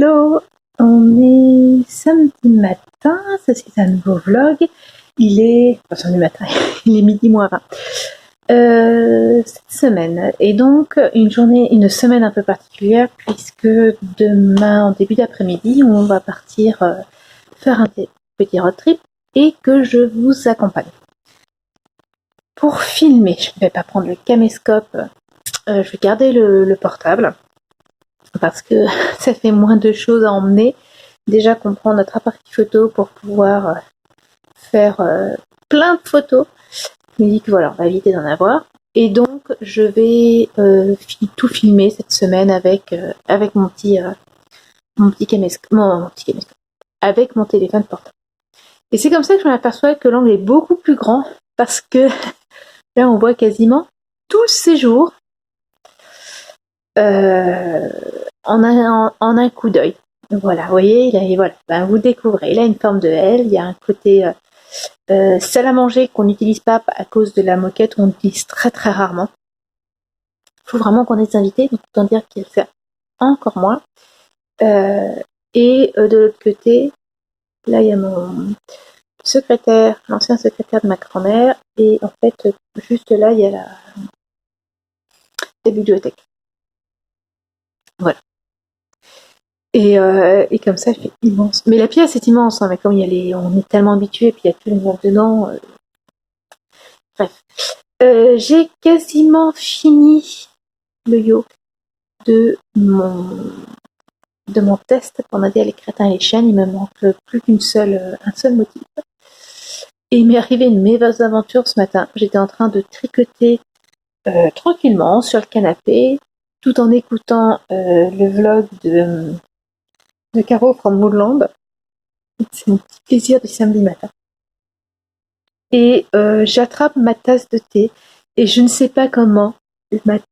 Hello, on est samedi matin, ceci est un nouveau vlog. Il est, enfin samedi matin, il est midi moins 20. Cette semaine est donc une semaine un peu particulière puisque demain en début d'après-midi on va partir faire un petit road trip et que je vous accompagne. Pour filmer, je ne vais pas prendre le caméscope, je vais garder le portable parce que ça fait moins de choses à emmener. Déjà qu'on prend notre appareil photo pour pouvoir faire plein de photos. Je me dis que voilà, on va éviter d'en avoir. Et donc, je vais tout filmer cette semaine avec mon petit caméscope, avec mon téléphone portable. Et c'est comme ça que je m'aperçois que l'angle est beaucoup plus grand parce que là, on voit quasiment tout le séjour en un coup d'œil. Voilà, vous voyez, voilà, vous découvrez. Il a une forme de L, il y a un côté salle à manger qu'on n'utilise pas à cause de la moquette, on l'utilise très très rarement. Il faut vraiment qu'on ait des invités, donc autant dire qu'il fait encore moins. Et de l'autre côté, là il y a mon secrétaire, l'ancien secrétaire de ma grand-mère, et en fait, juste là, il y a la bibliothèque. Voilà. Et comme ça, il fait immense. Mais la pièce est immense, hein, mais comme on est tellement habitué, puis il y a tout le monde dedans. Bref. J'ai quasiment fini le yoke de mon test pour Nadia les crétins et les chiennes. Il me manque plus un seul motif. Et il m'est arrivé une mésaventure ce matin. J'étais en train de tricoter tranquillement sur le canapé, tout en écoutant le vlog de Caro from Moodland. C'est mon petit plaisir du samedi matin. Et j'attrape ma tasse de thé et je ne sais pas comment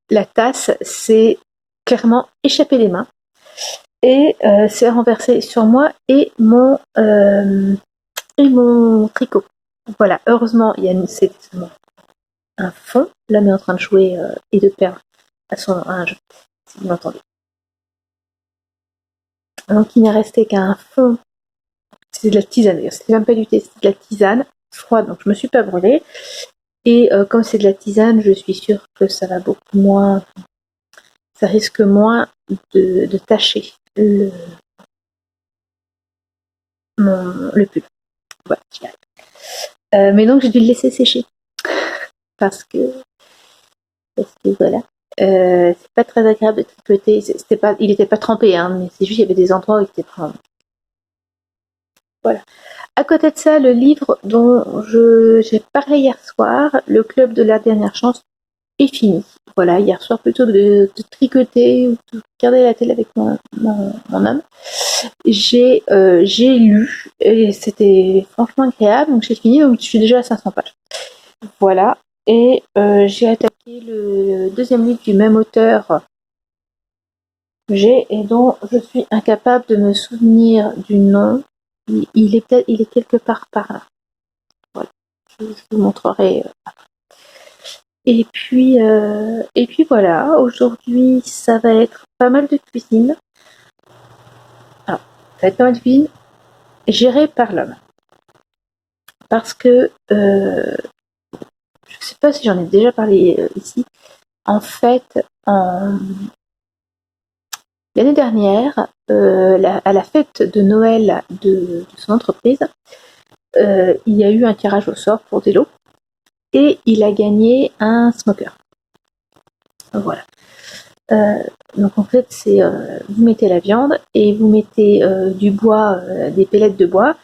la tasse s'est clairement échappée des mains et s'est renversée sur moi et mon tricot. Voilà, heureusement, c'est un fond. L'homme est en train de jouer et de perdre à un jeu, si vous m'entendez. Donc il n'est resté qu'un fond. C'est de la tisane, d'ailleurs. C'était même pas du thé, c'était de la tisane froide, donc je me suis pas brûlée. Et comme c'est de la tisane, je suis sûre que ça va beaucoup moins. Ça risque moins de tacher le pull. Voilà, j'y arrive. Mais donc j'ai dû le laisser sécher. Parce que voilà. C'est pas très agréable de tricoter. Il n'était pas trempé, hein, mais c'est juste qu'il y avait des endroits où il était trempé. Voilà. À côté de ça, le livre dont j'ai parlé hier soir, Le Club de la Dernière Chance, est fini. Voilà, hier soir, plutôt de tricoter ou de regarder la télé avec mon homme, j'ai lu et c'était franchement agréable. Donc j'ai fini, donc je suis déjà à 500 pages. Voilà. Et j'ai attaqué le deuxième livre du même auteur et dont je suis incapable de me souvenir du nom. Il est quelque part par là. Voilà. Je vous montrerai après. Et puis voilà, aujourd'hui ça va être pas mal de cuisine. Alors, ça va être pas mal de cuisine gérée par l'homme. Parce que je sais pas si j'en ai déjà parlé ici. En fait, l'année dernière, à la fête de Noël de son entreprise, il y a eu un tirage au sort pour des lots et il a gagné un smoker. Voilà. Donc en fait, c'est vous mettez la viande et vous mettez du bois, des pellettes de bois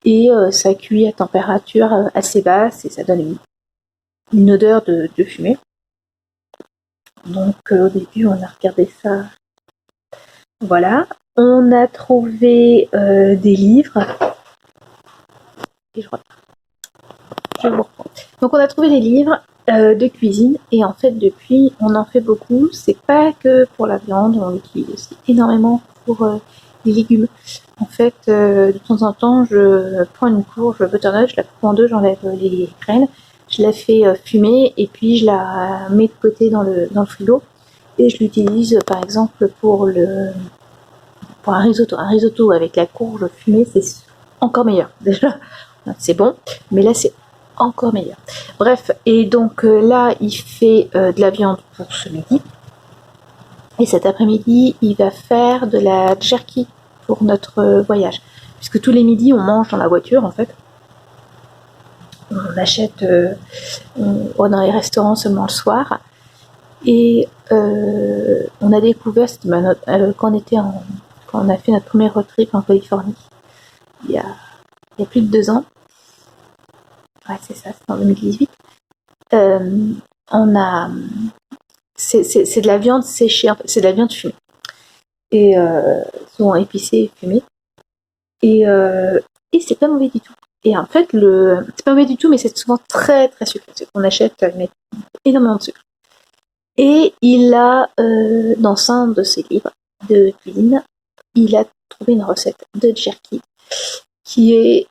et ça cuit à température assez basse et ça donne une odeur de fumée. Donc au début, on a regardé ça. Voilà. On a trouvé des livres. Et je vous reprends. Donc on a trouvé des livres de cuisine et en fait depuis on en fait beaucoup. C'est pas que pour la viande, on l'utilise aussi énormément pour les légumes. En fait, de temps en temps, je prends une courge butternut, je la coupe en deux, j'enlève les graines, je la fais fumer et puis je la mets de côté dans le frigo et je l'utilise par exemple pour pour un risotto avec la courge fumée, c'est encore meilleur. Déjà, c'est bon, mais là, c'est encore meilleur. Bref, et donc là, il fait de la viande pour ce midi. Et cet après-midi, il va faire de la jerky pour notre voyage. Puisque tous les midis, on mange dans la voiture, en fait. On achète dans les restaurants seulement le soir. Et on a découvert, quand on a fait notre premier road trip en Californie, il y a plus de 2 ans. Ouais, c'est ça, c'est en 2018. C'est de la viande séchée, en fait, c'est de la viande fumée. Et souvent épicée et fumée. Et c'est pas mauvais du tout. Et en fait, c'est pas mauvais du tout, mais c'est souvent très très sucré. C'est qu'on achète, il met énormément de sucre. Et il a, dans un de ses livres de cuisine, il a trouvé une recette de jerky qui est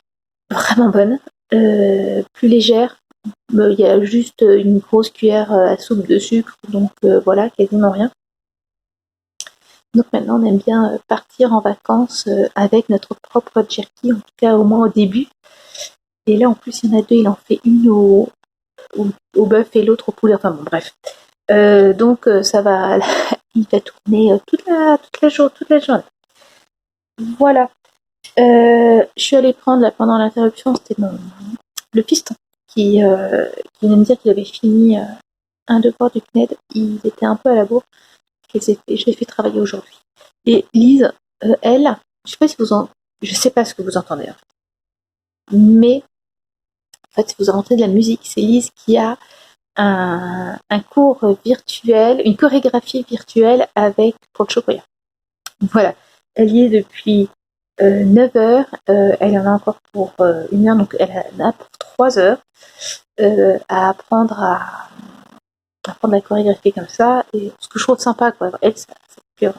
vraiment bonne, plus légère. Il y a juste une grosse cuillère à soupe de sucre, donc voilà, quasiment rien. Donc maintenant, on aime bien partir en vacances avec notre propre jerky, en tout cas au moins au début. Et là, en plus, il y en a deux. Il en fait une au bœuf et l'autre au poulet. Enfin bon, bref. Donc ça va, il va tourner toute la journée. Voilà. Je suis allée prendre là, pendant l'interruption, c'était le piston qui venait me dire qu'il avait fini un devoir du CNED. Il était un peu à la bourre. Je l'ai fait travailler aujourd'hui. Et Lise, elle, je sais pas ce que vous entendez, mais en fait, si vous entendez de la musique, c'est Lise qui a un cours virtuel, une chorégraphie virtuelle avec Paul Chocoya. Voilà, elle y est depuis 9 heures, elle en a encore pour 1 heure, donc elle en a pour 3 heures à apprendre la chorégraphie comme ça, et ce que je trouve sympa, quoi. Elle, ça plaît.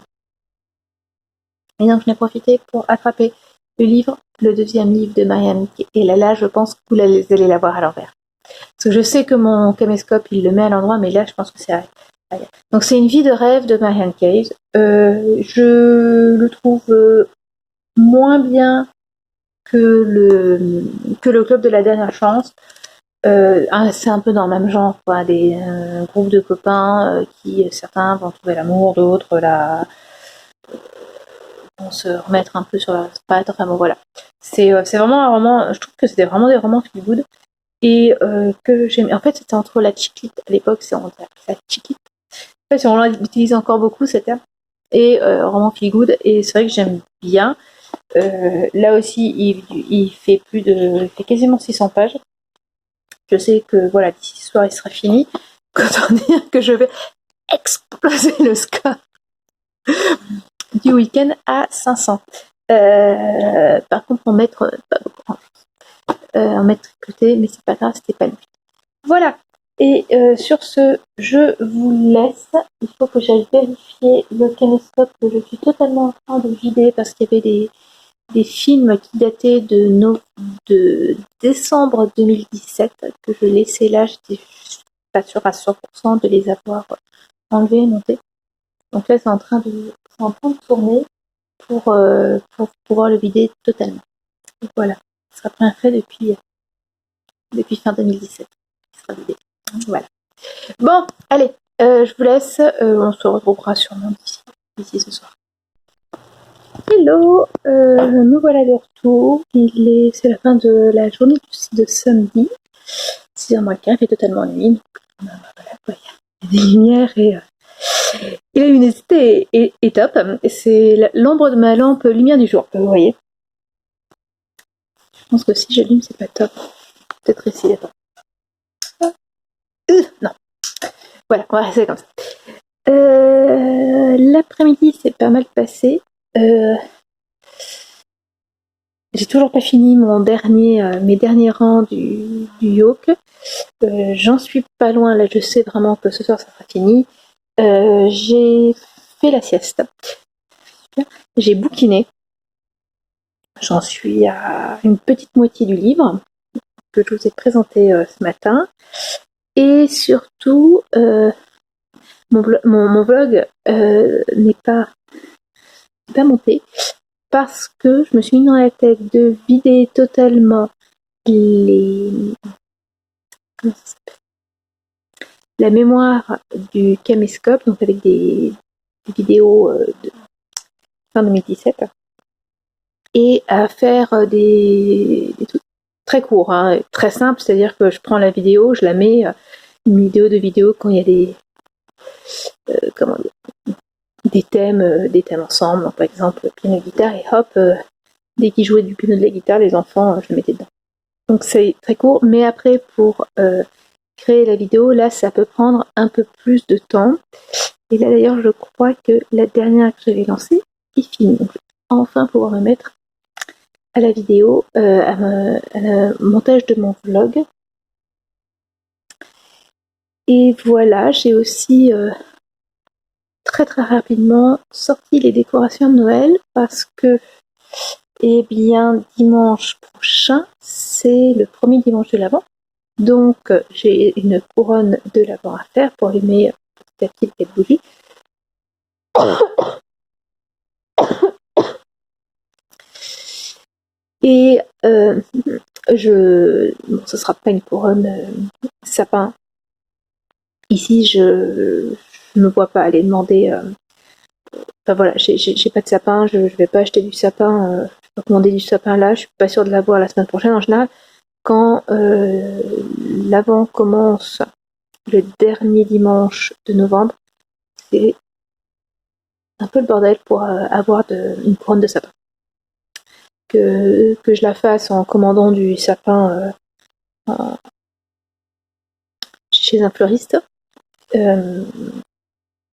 Et donc, j'en ai profité pour attraper le livre, le deuxième livre de Marianne. Et là, je pense que vous allez l'avoir à l'envers. Parce que je sais que mon caméscope, il le met à l'endroit, mais là, je pense que c'est ailleurs. Donc, c'est Une vie de rêve de Marianne Case. Je le trouve moins bien que le club de la dernière chance. C'est un peu dans le même genre, quoi, des groupes de copains qui, certains vont trouver l'amour, d'autres vont se remettre un peu sur la patte. Enfin bon, voilà. C'est vraiment un roman, je trouve que c'était vraiment des romans feel good. Et que j'aime. En fait, c'était entre la chiquite, à l'époque, on appelait ça chiquite. En fait, on l'utilise encore beaucoup, ce terme. Et roman feel good. Et c'est vrai que j'aime bien. Là aussi, il fait quasiment 600 pages. Je sais que voilà, d'ici ce soir, il sera fini. Autant dire que je vais exploser le score du week-end à 500. Par contre, en mettre pas beaucoup. En mettre tricoté, mais c'est pas grave, c'était pas lui. Voilà. Et sur ce, je vous laisse. Il faut que j'aille vérifier le caméscope que je suis totalement en train de vider parce qu'il y avait des films qui dataient de décembre 2017 que je laissais là. J'étais pas sûre à 100% de les avoir enlevés et montés. Donc là, c'est en train de tourner pour pouvoir le vider totalement. Et voilà. Ce sera bien fait depuis fin 2017. Il sera vidé. Voilà. Bon, allez, je vous laisse. On se retrouvera sûrement d'ici ce soir. Hello, nous voilà de retour. C'est la fin de la journée de samedi. 6h moins le quart, il fait totalement nuit. Voilà, il y a des lumières et la luminosité est top. C'est l'ombre de ma lampe lumière du jour, vous voyez. Je pense que si j'allume, c'est pas top. Peut-être ici, attends. Non. Voilà, on va rester comme ça. L'après-midi s'est pas mal passé. J'ai toujours pas fini mes derniers rangs du yoke. J'en suis pas loin, là je sais vraiment que ce soir ça sera fini. J'ai fait la sieste. J'ai bouquiné. J'en suis à une petite moitié du livre que je vous ai présenté ce matin. Et surtout, mon vlog n'est pas pas monté parce que je me suis mis dans la tête de vider totalement la mémoire du caméscope, donc avec des vidéos de fin 2017, et à faire des trucs très courts, hein, très simples, c'est-à-dire que je prends la vidéo, je la mets, une vidéo quand il y a des thèmes ensemble, donc par exemple piano guitare, et hop, dès qu'ils jouaient du piano de la guitare, les enfants, je les mettais dedans. Donc c'est très court, mais après pour créer la vidéo, là ça peut prendre un peu plus de temps. Et là d'ailleurs je crois que la dernière que j'avais lancée est finie. Donc je vais enfin pouvoir me mettre à la vidéo, à la montage de mon vlog. Et voilà, j'ai aussi très très rapidement sorti les décorations de Noël parce que, eh bien, dimanche prochain, c'est le premier dimanche de l'Avent. Donc, j'ai une couronne de l'Avent à faire pour allumer petit à petit quelques bougies. Et bon, ce sera pas une couronne sapin. Ici, je ne me vois pas aller demander. Enfin voilà, j'ai pas de sapin, je vais pas acheter du sapin, je vais pas commander du sapin là, je suis pas sûre de l'avoir la semaine prochaine. En général, quand l'Avent commence le dernier dimanche de novembre, c'est un peu le bordel pour avoir une couronne de sapin. Que je la fasse en commandant du sapin chez un fleuriste,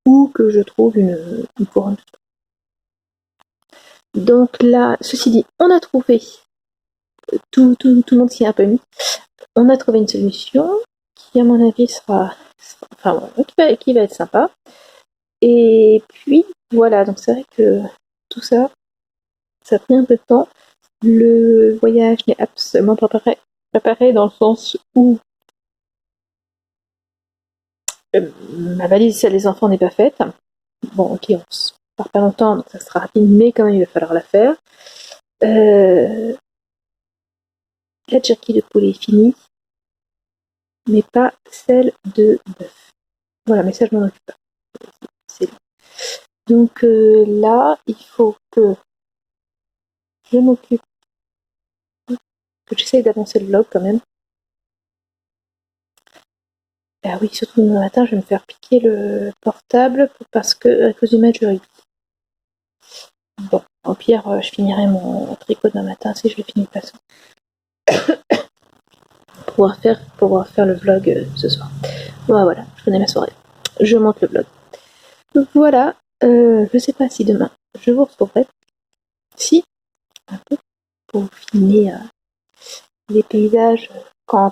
ou que je trouve une couronne. Donc là, ceci dit, on a trouvé, tout le monde s'y est un peu mis, on a trouvé une solution qui, à mon avis, qui va être sympa. Et puis, voilà, donc c'est vrai que tout ça, ça a pris un peu de temps. Le voyage n'est absolument pas préparé dans le sens où ma valise, celle des enfants, n'est pas faite. Bon, ok, on se part pas longtemps, donc ça sera rapide, mais quand même, il va falloir la faire. La jerky de poulet est finie, mais pas celle de bœuf. Voilà, mais ça, je m'en occupe pas. C'est bon. Donc là, il faut que je m'occupe, que j'essaye d'avancer le vlog quand même. Ah oui, surtout demain matin, je vais me faire piquer le portable parce que à cause du match de rugby. Bon, au pire, je finirai mon tricot demain matin si je le finis de toute façon. Pouvoir faire le vlog ce soir. Bon, voilà, je connais ma soirée. Je monte le vlog. Donc voilà, je sais pas si demain je vous retrouverai. Si, un peu, pour filmer les paysages quand on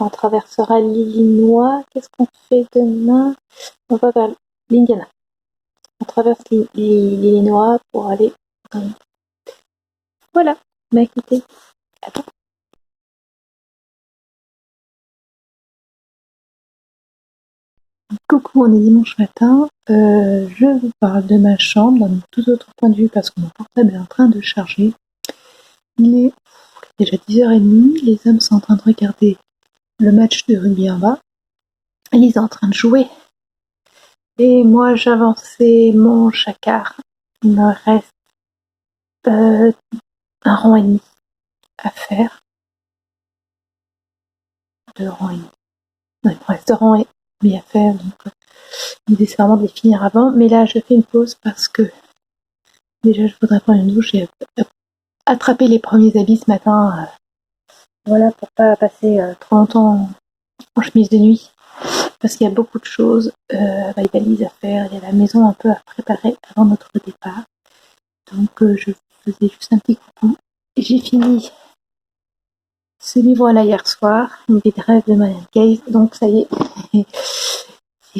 traversera l'Illinois. Qu'est-ce qu'on fait demain? On va vers l'Indiana. On traverse l'Illinois pour aller. Voilà, bah écoutez, attends. Coucou, on est dimanche matin. Je vous parle de ma chambre d'un tout autre point de vue parce que mon portable est en train de charger. Il est déjà 10h30. Les hommes sont en train de regarder le match de rugby en bas. Ils sont en train de jouer. Et moi, j'avançais mon jacquard. Il me reste un rang et demi à faire. 2 rangs et demi. Non, il me reste 2 rangs et demi à faire. Donc, l'idée, c'est vraiment de les finir avant. Mais là, je fais une pause parce que déjà, je voudrais prendre une douche et attraper les premiers habits ce matin. Voilà, pour pas passer trop longtemps en chemise de nuit. Parce qu'il y a beaucoup de choses, les valises à faire, il y a la maison un peu à préparer avant notre départ. Donc je faisais juste un petit coucou. J'ai fini ce livre-là hier soir, Une vie de rêve de Marianne Case. Donc ça y est, j'ai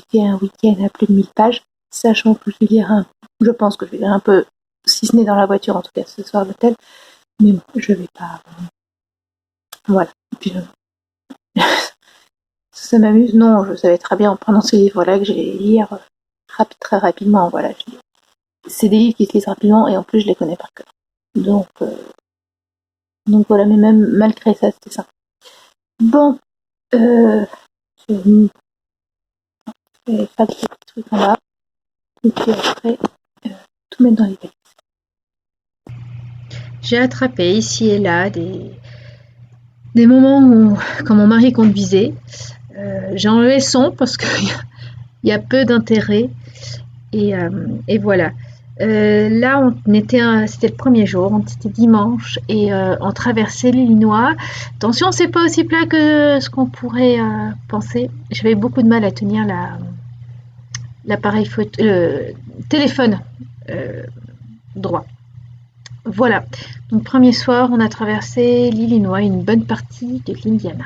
fait un week-end à plus de 1000 pages, sachant que je pense que je vais lire un peu, si ce n'est dans la voiture, en tout cas ce soir à l'hôtel. Mais bon, je vais pas. Voilà. Et puis, ça m'amuse. Non, je savais très bien en prenant ce livre-là que j'allais lire très rapidement. Voilà, c'est des livres qui se lisent rapidement et en plus je les connais par cœur. Donc voilà, mais même malgré ça, c'était ça. Bon, je vais faire des petits trucs en bas et puis après tout mettre dans les papiers. J'ai attrapé ici et là des moments où, quand mon mari conduisait, j'ai enlevé le son parce qu'il y a peu d'intérêt et voilà. Là, c'était le premier jour, c'était dimanche et on traversait l'Illinois. Attention, c'est pas aussi plat que ce qu'on pourrait penser. J'avais beaucoup de mal à tenir l'appareil photo, le téléphone droit. Voilà. Donc premier soir, on a traversé l'Illinois, une bonne partie de l'Indiana.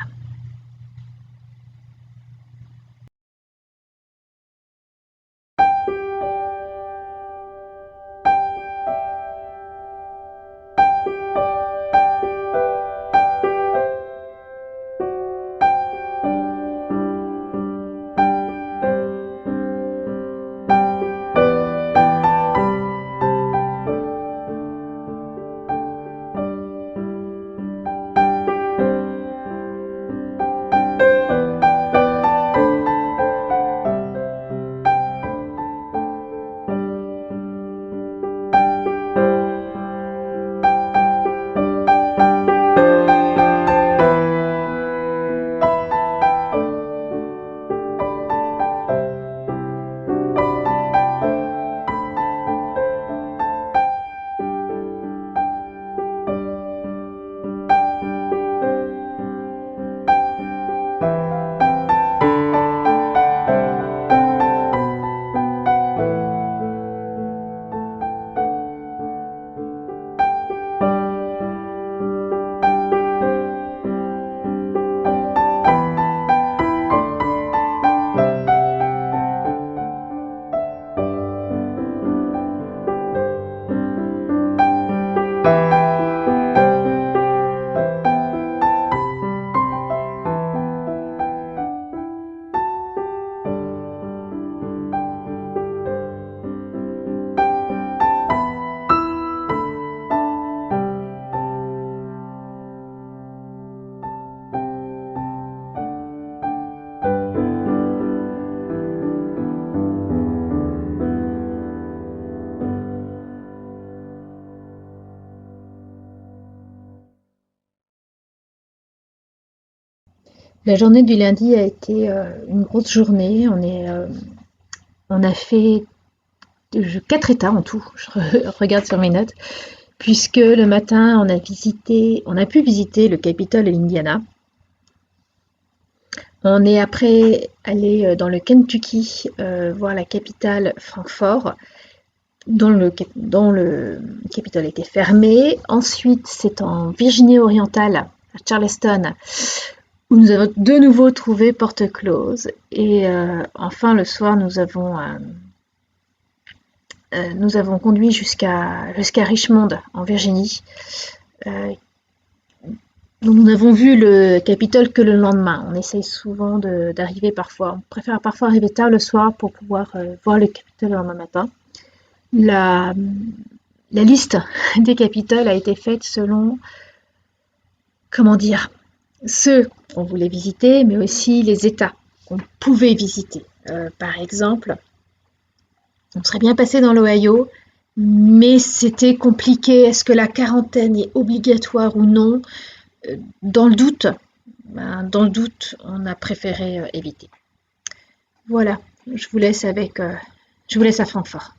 La journée du lundi a été une grosse journée. On a fait 4 états en tout. Je regarde sur mes notes, puisque le matin on a pu visiter le Capitole de l'Indiana. On est après allé dans le Kentucky voir la capitale Francfort, dont le Capitole était fermé. Ensuite, c'est en Virginie orientale, à Charleston, où nous avons de nouveau trouvé porte close. Et enfin, le soir, nous avons conduit jusqu'à Richmond, en Virginie. Nous n'avons vu le Capitole que le lendemain. On essaye souvent d'arriver parfois. On préfère parfois arriver tard le soir pour pouvoir voir le Capitole le lendemain matin. La liste des Capitoles a été faite selon, comment dire, ceux qu'on voulait visiter, mais aussi les États qu'on pouvait visiter. Par exemple, on serait bien passé dans l'Ohio, mais c'était compliqué. Est-ce que la quarantaine est obligatoire ou non? Dans le doute, on a préféré éviter. Voilà, je vous laisse à Francfort.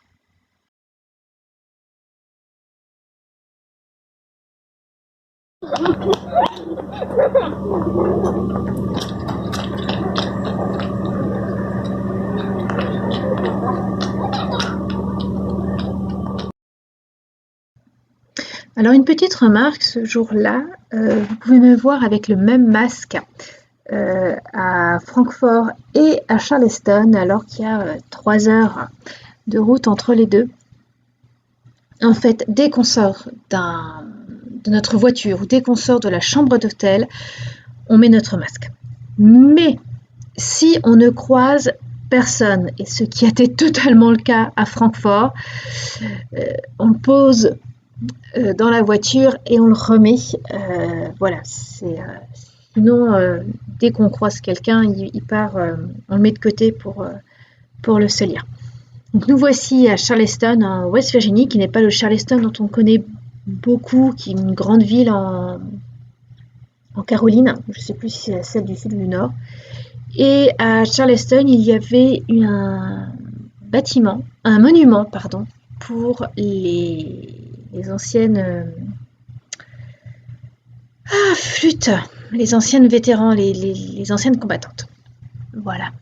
Alors une petite remarque, ce jour-là, vous pouvez me voir avec le même masque à Francfort et à Charleston, alors qu'il y a 3 heures de route entre les deux. En fait, dès qu'on sort de notre voiture ou dès qu'on sort de la chambre d'hôtel, on met notre masque. Mais si on ne croise personne, et ce qui était totalement le cas à Francfort. On le pose dans la voiture et on le remet. Voilà, sinon, dès qu'on croise quelqu'un, il part, on le met de côté pour le salir. Donc nous voici à Charleston, en West Virginie, qui n'est pas le Charleston dont on connaît beaucoup, qui est une grande ville en Caroline. Je ne sais plus si c'est celle du sud ou du nord. Et à Charleston, il y avait un monument, pardon, pour les anciennes flûtes, les anciennes vétérans, les anciennes combattantes. Voilà.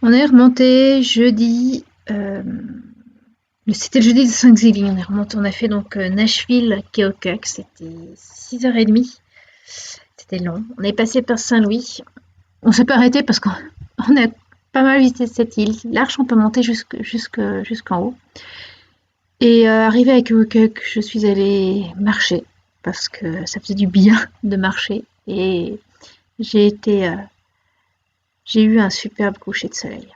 On est remonté jeudi, c'était le jeudi de Thanksgiving. On a fait donc Nashville, Keokuk, c'était 6h30. C'était long. On est passé par Saint-Louis. On s'est pas arrêté parce qu'on a pas mal visité cette île. L'arche, on peut monter jusqu'en haut. Et arrivé à Keokuk, je suis allée marcher parce que ça faisait du bien de marcher. Et j'ai eu un superbe coucher de soleil.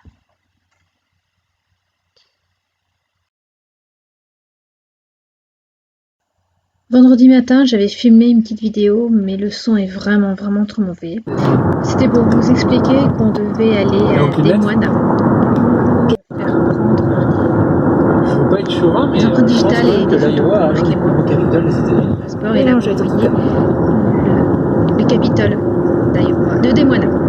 Vendredi matin, j'avais filmé une petite vidéo, mais le son est vraiment trop mauvais. C'était pour vous expliquer qu'on devait aller à Des Moines. Faut pas être chauvin, mais les empreintes digitales et que l'Iowa arrive le capitole des États-Unis. passeport, et là, vous voyez le Capitole d'Iowa, de Des Moines.